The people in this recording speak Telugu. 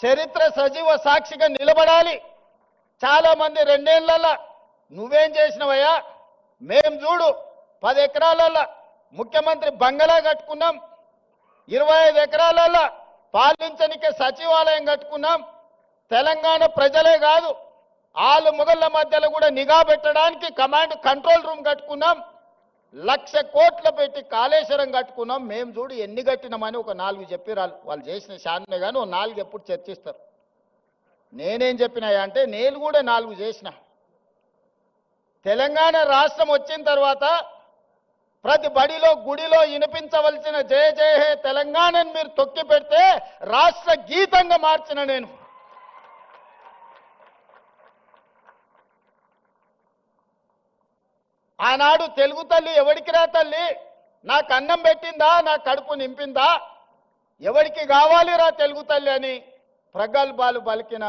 చరిత్ర సజీవ సాక్షిగా నిలబడాలి. చాలా మంది 2 ఏళ్లలో నువ్వేం చేసినవయ్యా, మేం చూడు 10 ఎకరాలలో ముఖ్యమంత్రి బంగళా కట్టుకున్నాం, 25 ఎకరాలలో పాలించనికే సచివాలయం కట్టుకున్నాం. తెలంగాణ ప్రజలే కాదు ఆలు మొగళ్ళ మధ్యలో కూడా నిఘా పెట్టడానికి కమాండ్ కంట్రోల్ రూమ్ కట్టుకున్నాం. 1,00,000 కోట్లు పెట్టి కాళేశ్వరం కట్టుకున్నాం. మేము చూడు ఎన్ని కట్టినామని ఒక 4 చెప్పిరాలు. వాళ్ళు చేసిన శాన్నే కానీ ఓ 4 ఎప్పుడు చర్చిస్తారు. నేనేం చెప్పినాయా అంటే నేను కూడా 4 చేసిన. తెలంగాణ రాష్ట్రం వచ్చిన తర్వాత ప్రతి బడిలో గుడిలో వినిపించవలసిన జయ జయ హే తెలంగాణని మీరు తొక్కి పెడితే రాష్ట్ర గీతంగా మార్చిన నేను. ఆనాడు తెలుగు తల్లి ఎవడికి రా తల్లి, నాకు అన్నం పెట్టిందా, నా కడుపు నింపిందా, ఎవడికి కావాలిరా తెలుగు తల్లి అని ప్రగల్భాలు పలికిన